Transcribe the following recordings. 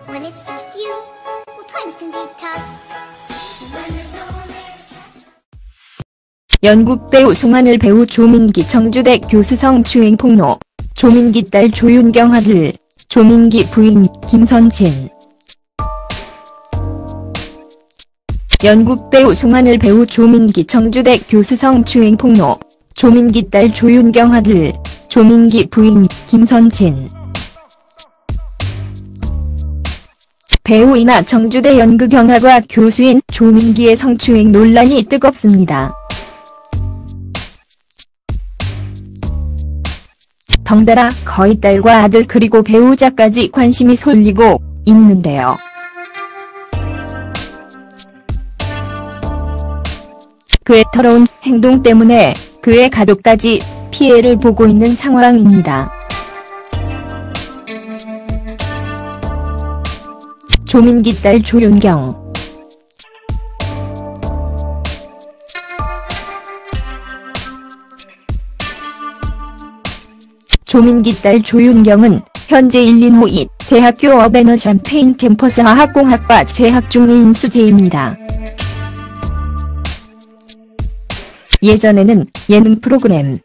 When it's just you, well, times can be tough. When there's no one there to catch. 연극 배우 송하늘 배우 조민기 청주대 교수 성추행 폭로. 조민기 딸 조윤경 아들, 조민기 부인 김선진. 연극 배우 송하늘 배우 조민기 청주대 교수 성추행 폭로. 조민기 딸 조윤경 아들, 조민기 부인 김선진. 배우이나 청주대 연극영화과 교수인 조민기의 성추행 논란이 뜨겁습니다. 덩달아 거의 딸과 아들 그리고 배우자까지 관심이 쏠리고 있는데요. 그의 더러운 행동 때문에 그의 가족까지 피해를 보고 있는 상황입니다. 조민기 딸 조윤경. 조민기 딸 조윤경은 현재 1-2호 대학교 어베너 샴페인 캠퍼스 화학공학과 재학 중인 수재입니다. 예전에는 예능 프로그램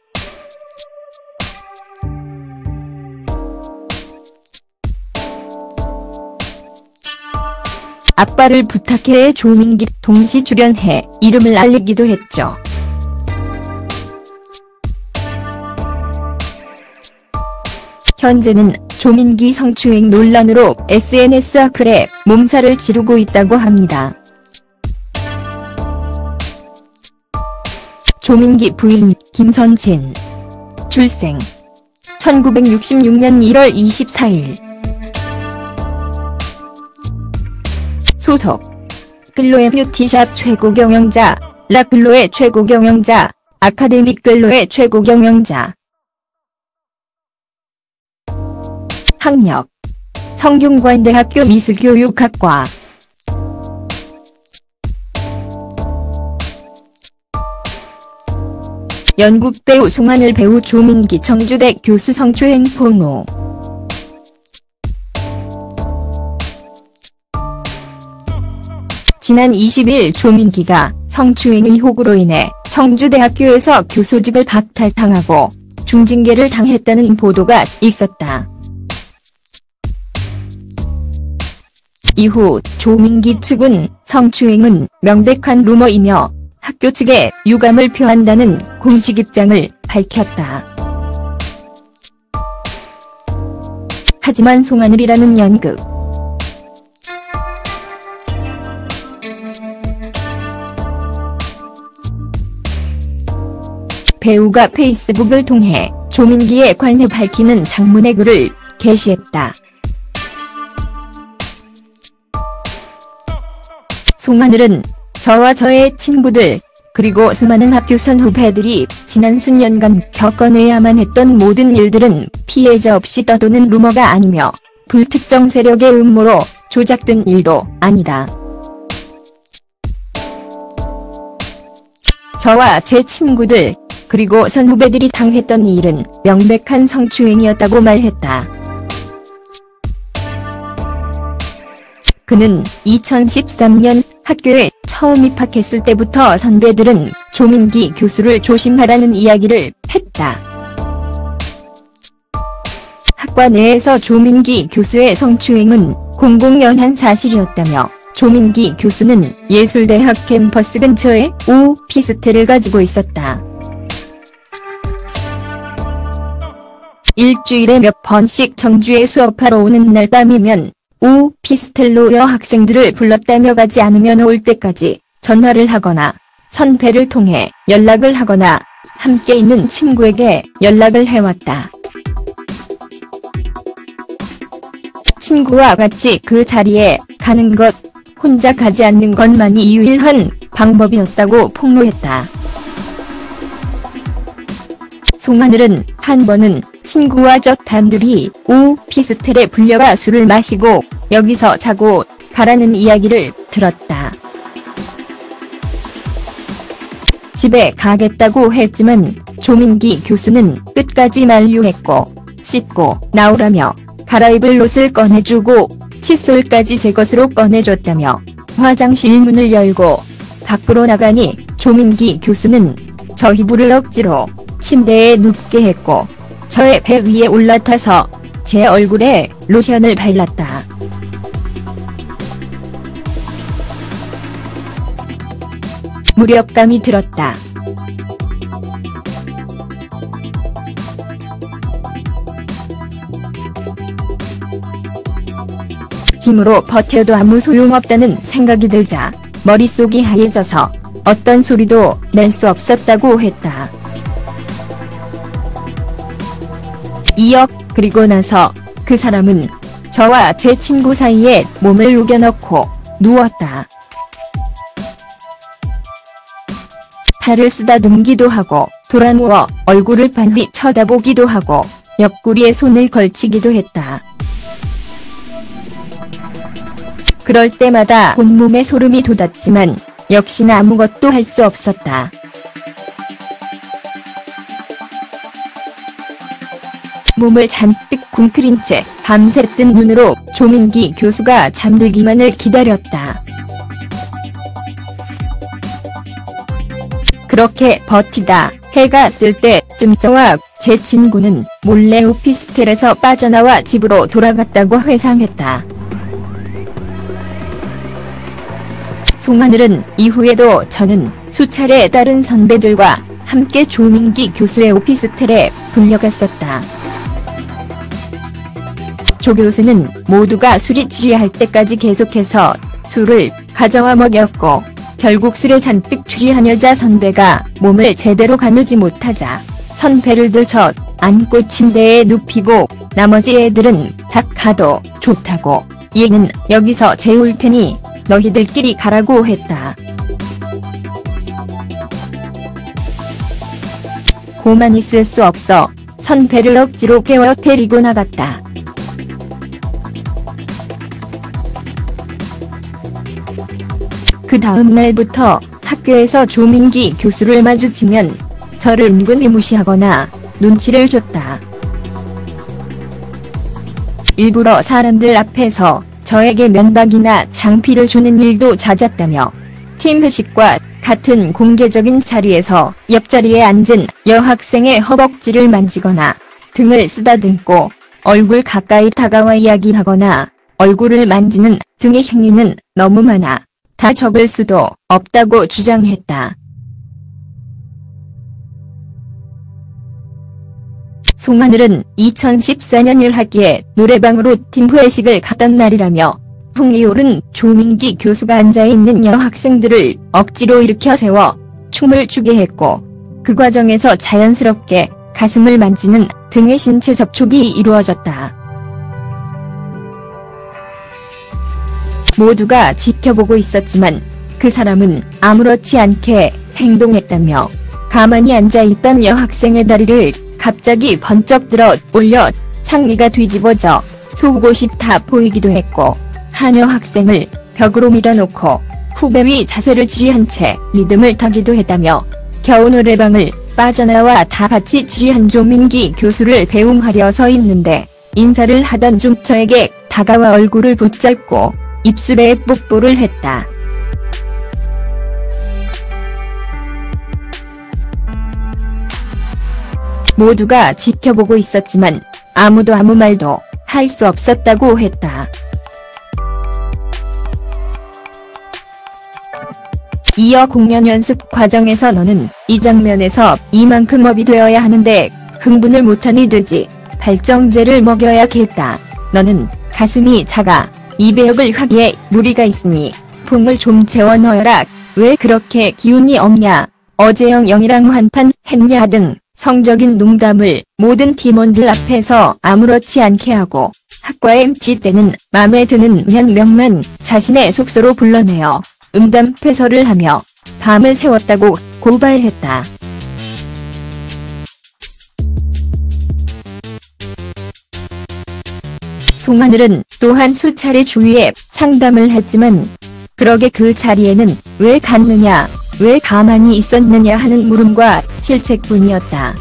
아빠를 부탁해 조민기 동시 출연해 이름을 알리기도 했죠. 현재는 조민기 성추행 논란으로 SNS 악플에 몸살을 지르고 있다고 합니다. 조민기 부인 김선진. 출생 1966년 1월 24일. 소속 글로의 뷰티샵 최고 경영자, 라글로의 최고 경영자, 아카데믹 글로의 최고 경영자. 학력 성균관대학교 미술교육학과. 연극 배우 송하늘 배우 조민기 청주대 교수 성추행 폭로. 지난 20일 조민기가 성추행 의혹으로 인해 청주대학교에서 교수직을 박탈당하고 중징계를 당했다는 보도가 있었다. 이후 조민기 측은 성추행은 명백한 루머이며 학교 측에 유감을 표한다는 공식 입장을 밝혔다. 하지만 송하늘이라는 연극 배우가 페이스북을 통해 조민기에 관해 밝히는 장문의 글을 게시했다. 송하늘은 저와 저의 친구들 그리고 수많은 학교 선후배들이 지난 수년간 겪어내야만 했던 모든 일들은 피해자 없이 떠도는 루머가 아니며 불특정 세력의 음모로 조작된 일도 아니다. 저와 제 친구들 그리고 선후배들이 당했던 일은 명백한 성추행이었다고 말했다. 그는 2013년 학교에 처음 입학했을 때부터 선배들은 조민기 교수를 조심하라는 이야기를 했다. 학과 내에서 조민기 교수의 성추행은 공공연한 사실이었다며 조민기 교수는 예술대학 캠퍼스 근처에 오피스텔을 가지고 있었다. 일주일에 몇 번씩 청주에 수업하러 오는 날 밤이면 오피스텔로 여학생들을 불렀다며 가지 않으면 올 때까지 전화를 하거나 선배를 통해 연락을 하거나 함께 있는 친구에게 연락을 해왔다. 친구와 같이 그 자리에 가는 것, 혼자 가지 않는 것만이 유일한 방법이었다고 폭로했다. 송하늘은 한 번은 친구와 저 단둘이 오피스텔에 불려가 술을 마시고 여기서 자고 가라는 이야기를 들었다. 집에 가겠다고 했지만 조민기 교수는 끝까지 만류했고 씻고 나오라며 갈아입을 옷을 꺼내주고 칫솔까지 새 것으로 꺼내줬다며 화장실 문을 열고 밖으로 나가니 조민기 교수는 저 이불을 억지로 침대에 눕게 했고 저의 배 위에 올라타서 제 얼굴에 로션을 발랐다. 무력감이 들었다. 힘으로 버텨도 아무 소용없다는 생각이 들자 머릿속이 하얘져서 어떤 소리도 낼 수 없었다고 했다. 그리고 나서 그 사람은 저와 제 친구 사이에 몸을 우겨넣고 누웠다. 팔을 쓰다듬기도 하고 돌아누워 얼굴을 반휘 쳐다보기도 하고 옆구리에 손을 걸치기도 했다. 그럴 때마다 온몸에 소름이 돋았지만 역시나 아무것도 할 수 없었다. 몸을 잔뜩 웅크린 채 밤새 뜬 눈으로 조민기 교수가 잠들기만을 기다렸다. 그렇게 버티다 해가 뜰 때쯤 저와 제 친구는 몰래 오피스텔에서 빠져나와 집으로 돌아갔다고 회상했다. 송하늘은 이후에도 저는 수차례 다른 선배들과 함께 조민기 교수의 오피스텔에 불려갔었다. 조 교수는 모두가 술이 취할 때까지 계속해서 술을 가져와 먹였고 결국 술에 잔뜩 취한 여자 선배가 몸을 제대로 가누지 못하자 선배를 들쳐 안고 침대에 눕히고 나머지 애들은 다 가도 좋다고 얘는 여기서 재울 테니 너희들끼리 가라고 했다. 고만 있을 수 없어 선배를 억지로 깨워 데리고 나갔다. 그 다음 날부터 학교에서 조민기 교수를 마주치면 저를 은근히 무시하거나 눈치를 줬다. 일부러 사람들 앞에서 저에게 면박이나 장피를 주는 일도 잦았다며 팀 회식과 같은 공개적인 자리에서 옆자리에 앉은 여학생의 허벅지를 만지거나 등을 쓰다듬고 얼굴 가까이 다가와 이야기하거나 얼굴을 만지는 등의 행위는 너무 많아 다 적을 수도 없다고 주장했다. 송하늘은 2014년 1학기에 노래방으로 팀 회식을 갔던 날이라며 풍이 오른 조민기 교수가 앉아있는 여학생들을 억지로 일으켜 세워 춤을 추게 했고 그 과정에서 자연스럽게 가슴을 만지는 등의 신체 접촉이 이루어졌다. 모두가 지켜보고 있었지만 그 사람은 아무렇지 않게 행동했다며 가만히 앉아있던 여학생의 다리를 갑자기 번쩍 들어 올려 상의가 뒤집어져 속옷이 다 보이기도 했고 한 여학생을 벽으로 밀어놓고 후배 위 자세를 취한 채 리듬을 타기도 했다며 겨우 노래방을 빠져나와 다 같이 취한 조민기 교수를 배웅하려 서 있는데 인사를 하던 중 저에게 다가와 얼굴을 붙잡고 입술에 뽀뽀를 했다. 모두가 지켜보고 있었지만 아무도 아무 말도 할 수 없었다고 했다. 이어 공연 연습 과정에서 너는 이 장면에서 이만큼 업이 되어야 하는데 흥분을 못하니 되지. 발정제를 먹여야겠다. 너는 가슴이 작아. 이 배역을 하기에 무리가 있으니 폼을 좀 채워 넣어라. 왜 그렇게 기운이 없냐. 어제 영영이랑 한판 했냐 등 성적인 농담을 모든 팀원들 앞에서 아무렇지 않게 하고 학과 MT 때는 맘에 드는 몇 명만 자신의 숙소로 불러내어 음담패설을 하며 밤을 새웠다고 고발했다. 송하늘은 또한 수차례 주위에 상담을 했지만 그러게 그 자리에는 왜 갔느냐, 왜 가만히 있었느냐 하는 물음과 질책뿐이었다.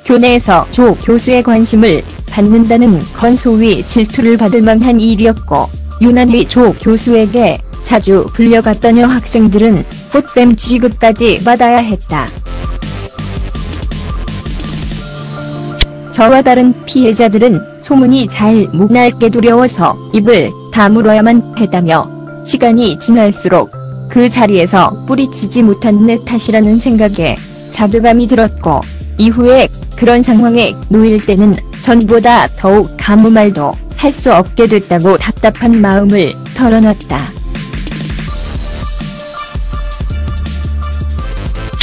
교내에서 조 교수의 관심을 받는다는 건 소위 질투를 받을 만한 일이었고, 유난히 조 교수에게 자주 불려갔던 여학생들은 꽃뱀 취급까지 받아야 했다. 저와 다른 피해자들은 소문이 잘 못 날게 두려워서 입을 다물어야만 했다며, 시간이 지날수록 그 자리에서 뿌리치지 못한 내 탓이라는 생각에 자괴감이 들었고, 이후에 그런 상황에 놓일 때는 전보다 더욱 아무 말도 할 수 없게 됐다고 답답한 마음을 털어놨다.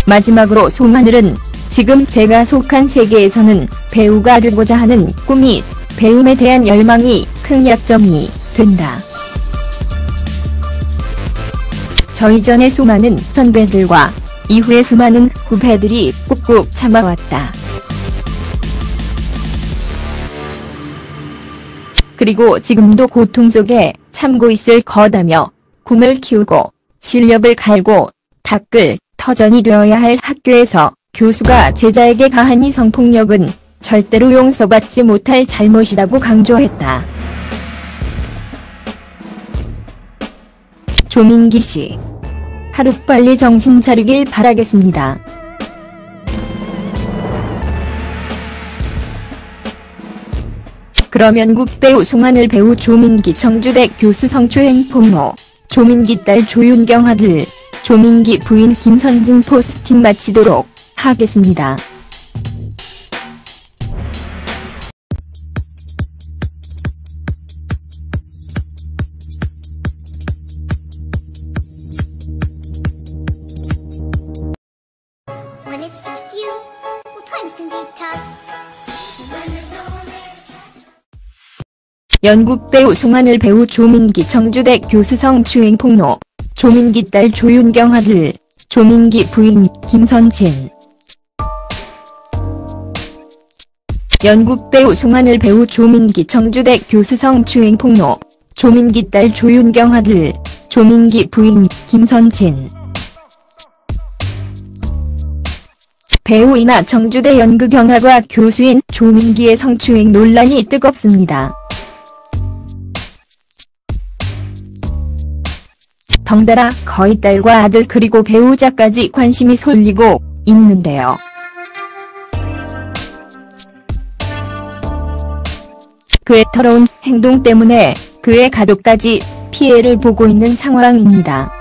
마지막으로 송하늘은 지금 제가 속한 세계에서는 배우가 되고자 하는 꿈이 배움에 대한 열망이 큰 약점이 된다. 저 이전의 수많은 선배들과 이후의 수많은 후배들이 꾹꾹 참아왔다. 그리고 지금도 고통 속에 참고 있을 거다며, 꿈을 키우고 실력을 갈고 닦을 터전이 되어야 할 학교에서 교수가 제자에게 가한 이 성폭력은 절대로 용서받지 못할 잘못이라고 강조했다. 조민기 씨, 하루빨리 정신 차리길 바라겠습니다. 그러면 국배우 송하늘, 배우 조민기, 청주대 교수 성추행 폭로, 조민기 딸 조윤경 아들, 조민기 부인 김선진 포스팅 마치도록 하겠습니다. When it's just you, well, times can be tough. When there's no one there to catch. 연극 배우 송하늘, 배우 조민기, 청주대 교수 성추행 폭로, 조민기 딸 조윤경 아들, 조민기 부인 김선진. 연극 배우 송하늘, 배우 조민기, 청주대 교수 성추행 폭로, 조민기 딸 조윤경 아들, 조민기 부인 김선진. 배우이나 청주대 연극영화과 교수인 조민기의 성추행 논란이 뜨겁습니다. 덩달아 거의 딸과 아들 그리고 배우자까지 관심이 쏠리고 있는데요. 그의 더러운 행동 때문에 그의 가족까지 피해를 보고 있는 상황입니다.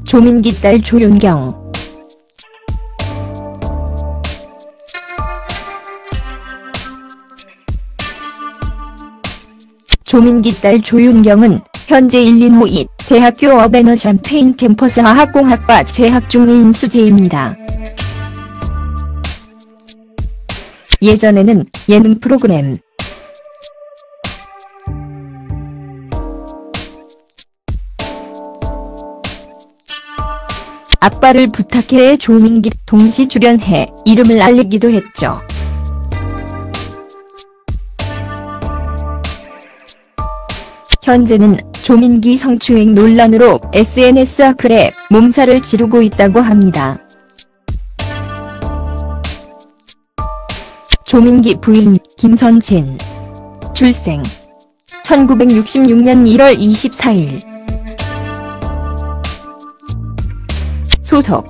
조민기 딸 조윤경. 조민기 딸 조윤경은 현재 1-2 대학교 어베너 샴페인 캠퍼스 화학공학과 재학 중인 수재입니다. 예전에는 예능 프로그램 아빠를 부탁해에 조민기 동시 출연해 이름을 알리기도 했죠. 현재는 조민기 성추행 논란으로 SNS 악플에 몸살을 지르고 있다고 합니다. 조민기 부인 김선진. 출생 1966년 1월 24일. 소속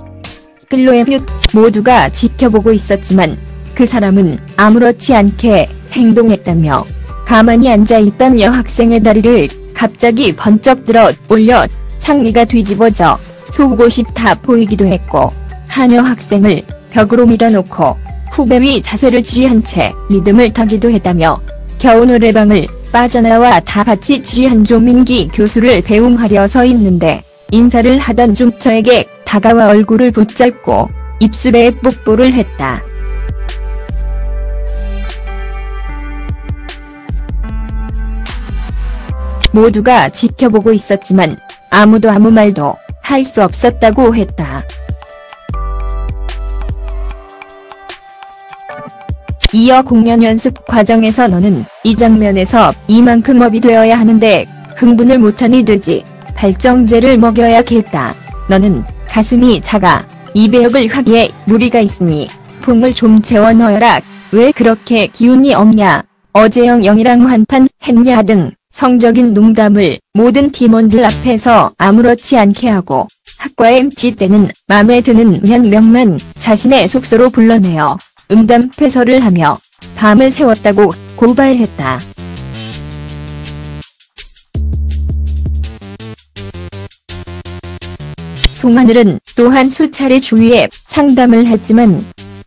클로엠. 모두가 지켜보고 있었지만 그 사람은 아무렇지 않게 행동했다며, 가만히 앉아있던 여학생의 다리를 갑자기 번쩍 들어 올려 상의가 뒤집어져 속옷이 다 보이기도 했고, 한 여학생을 벽으로 밀어놓고 후배 위 자세를 취한 채 리듬을 타기도 했다며, 겨우 노래방을 빠져나와 다 같이 취한 조민기 교수를 배웅하려 서 있는데 인사를 하던 중 저에게 다가와 얼굴을 붙잡고 입술에 뽀뽀를 했다. 모두가 지켜보고 있었지만 아무도 아무 말도 할 수 없었다고 했다. 이어 공연 연습 과정에서 너는 이 장면에서 이만큼 업이 되어야 하는데 흥분을 못하니 되지. 발정제를 먹여야겠다. 너는 가슴이 작아 이 배역을 하기에 무리가 있으니 병풍을 좀 재워 넣어라. 왜 그렇게 기운이 없냐. 어제 영이랑 한판 했냐 등 성적인 농담을 모든 팀원들 앞에서 아무렇지 않게 하고 학과 MT 때는 맘에 드는 명만 자신의 숙소로 불러내어 음담패설을 하며 밤을 새웠다고 고발했다. 송하늘은 또한 수차례 주위에 상담을 했지만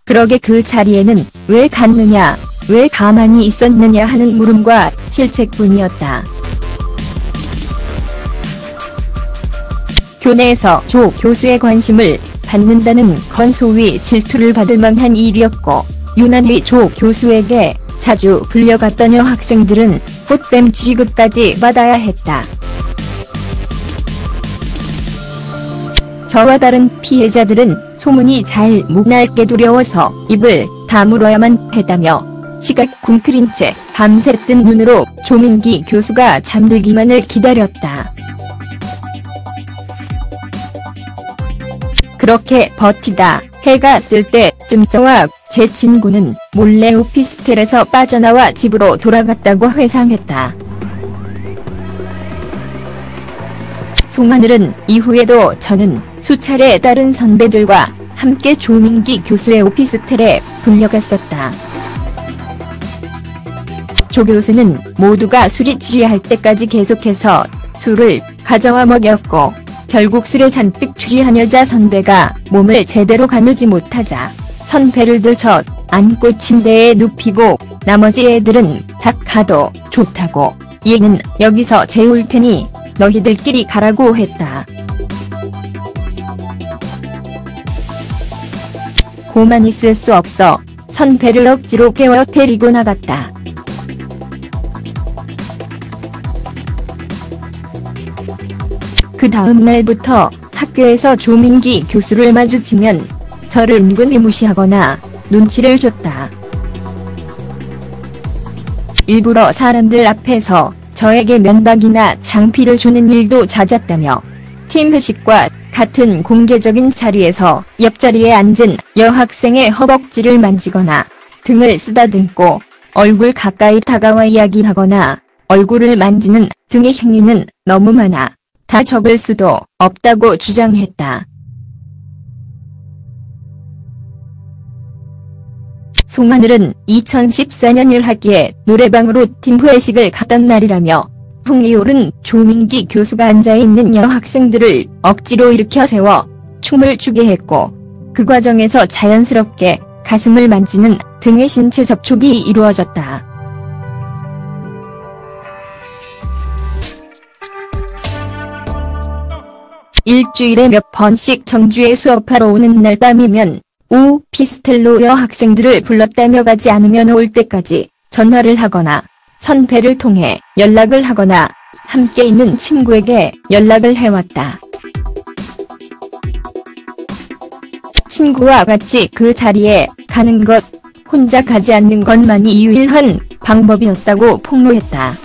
그러게 그 자리에는 왜 갔느냐, 왜 가만히 있었느냐 하는 물음과 질책뿐이었다. 교내에서 조 교수의 관심을 받는다는 건 소위 질투를 받을 만한 일이었고 유난히 조 교수에게 자주 불려갔던 여학생들은 꽃뱀 취급까지 받아야 했다. 저와 다른 피해자들은 소문이 잘 못 날게 두려워서 입을 다물어야만 했다며 시각 쿵클인 채 밤새 뜬 눈으로 조민기 교수가 잠들기만을 기다렸다. 그렇게 버티다 해가 뜰 때쯤 저와 제 친구는 몰래 오피스텔에서 빠져나와 집으로 돌아갔다고 회상했다. 송하늘은 이후에도 저는 수차례 다른 선배들과 함께 조민기 교수의 오피스텔에 불려갔었다. 조 교수는 모두가 술이 취할 때까지 계속해서 술을 가져와 먹였고 결국 술에 잔뜩 취한 여자 선배가 몸을 제대로 가누지 못하자 선배를 들쳐 안고 침대에 눕히고 나머지 애들은 다 가도 좋다고 얘는 여기서 재울 테니 너희들끼리 가라고 했다. 고만 있을 수 없어 선배를 억지로 깨워 데리고 나갔다. 그 다음 날부터 학교에서 조민기 교수를 마주치면 저를 은근히 무시하거나 눈치를 줬다. 일부러 사람들 앞에서 저에게 면박이나 장피를 주는 일도 잦았다며 팀 회식과 같은 공개적인 자리에서 옆자리에 앉은 여학생의 허벅지를 만지거나 등을 쓰다듬고 얼굴 가까이 다가와 이야기하거나 얼굴을 만지는 등의 행위는 너무 많아 다 적을 수도 없다고 주장했다. 송하늘은 2014년 1학기에 노래방으로 팀 회식을 갔던 날이라며 풍이 오른 조민기 교수가 앉아있는 여학생들을 억지로 일으켜 세워 춤을 추게 했고 그 과정에서 자연스럽게 가슴을 만지는 등의 신체 접촉이 이루어졌다. 일주일에 몇 번씩 정주에 수업하러 오는 날 밤이면 오피스텔로 여학생들을 불렀다며 가지 않으면 올 때까지 전화를 하거나 선배를 통해 연락을 하거나 함께 있는 친구에게 연락을 해왔다. 친구와 같이 그 자리에 가는 것, 혼자 가지 않는 것만이 유일한 방법이었다고 폭로했다.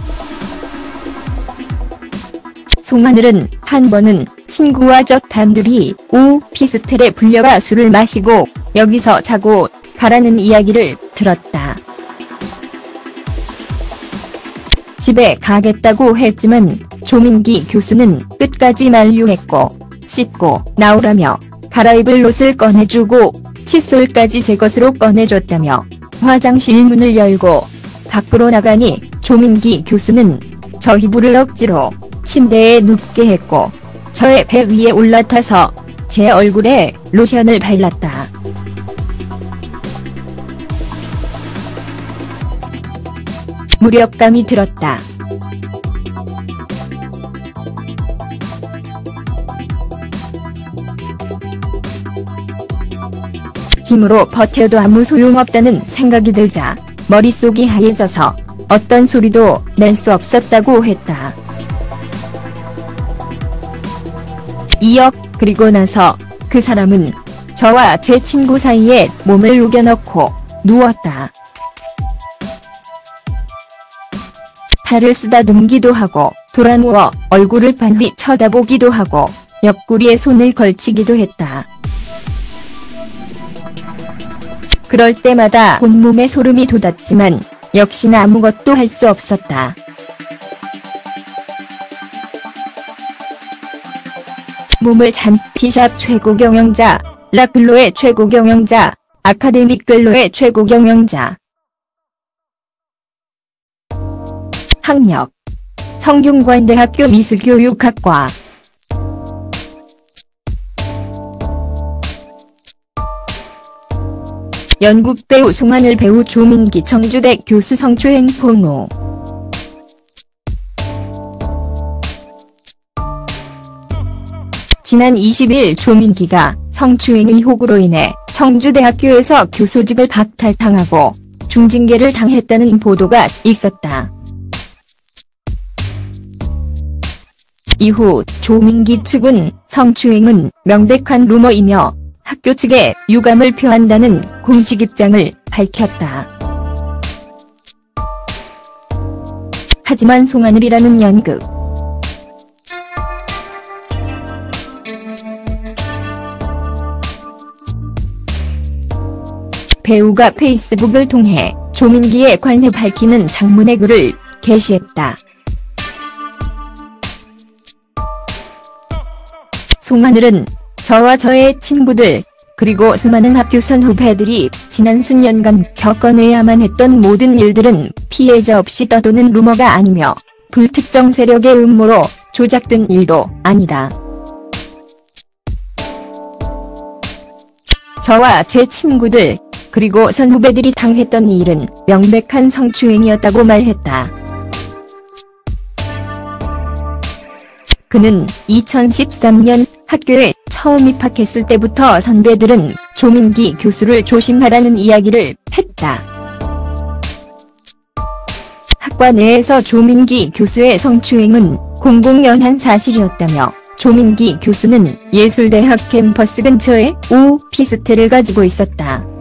송하늘은 한 번은 친구와 저 단둘이 오피스텔에 불려가 술을 마시고 여기서 자고 가라는 이야기를 들었다. 집에 가겠다고 했지만 조민기 교수는 끝까지 만류했고 씻고 나오라며 갈아입을 옷을 꺼내주고 칫솔까지 새 것으로 꺼내줬다며 화장실 문을 열고 밖으로 나가니 조민기 교수는 저 이불을 억지로 침대에 눕게 했고 저의 배 위에 올라타서 제 얼굴에 로션을 발랐다. 무력감이 들었다. 힘으로 버텨도 아무 소용없다는 생각이 들자 머릿속이 하얘져서 어떤 소리도 낼 수 없었다고 했다. 그리고 나서 그 사람은 저와 제 친구 사이에 몸을 우겨넣고 누웠다. 팔을 쓰다듬기도 하고 돌아누워 얼굴을 반휘 쳐다보기도 하고 옆구리에 손을 걸치기도 했다. 그럴 때마다 온몸에 소름이 돋았지만 역시나 아무것도 할 수 없었다. 몸을 잔 티샵 최고 경영자, 락글로의 최고 경영자, 아카데믹 글로의 최고 경영자. 학력 성균관대학교 미술교육학과. 연극배우 송하늘, 배우 조민기, 청주대 교수 성추행 폭로. 지난 20일 조민기가 성추행 의혹으로 인해 청주대학교에서 교수직을 박탈당하고 중징계를 당했다는 보도가 있었다. 이후 조민기 측은 성추행은 명백한 루머이며 학교 측에 유감을 표한다는 공식 입장을 밝혔다. 하지만 송하늘이라는 연극 배우가 페이스북을 통해 조민기에 관해 밝히는 장문의 글을 게시했다. 송하늘은 저와 저의 친구들, 그리고 수많은 학교 선후배들이 지난 수년간 겪어내야만 했던 모든 일들은 피해자 없이 떠도는 루머가 아니며 불특정 세력의 음모로 조작된 일도 아니다. 저와 제 친구들, 그리고 선후배들이 당했던 일은 명백한 성추행이었다고 말했다. 그는 2013년 학교에 처음 입학했을 때부터 선배들은 조민기 교수를 조심하라는 이야기를 했다. 학과 내에서 조민기 교수의 성추행은 공공연한 사실이었다며 조민기 교수는 예술대학 캠퍼스 근처에 오피스텔을 가지고 있었다.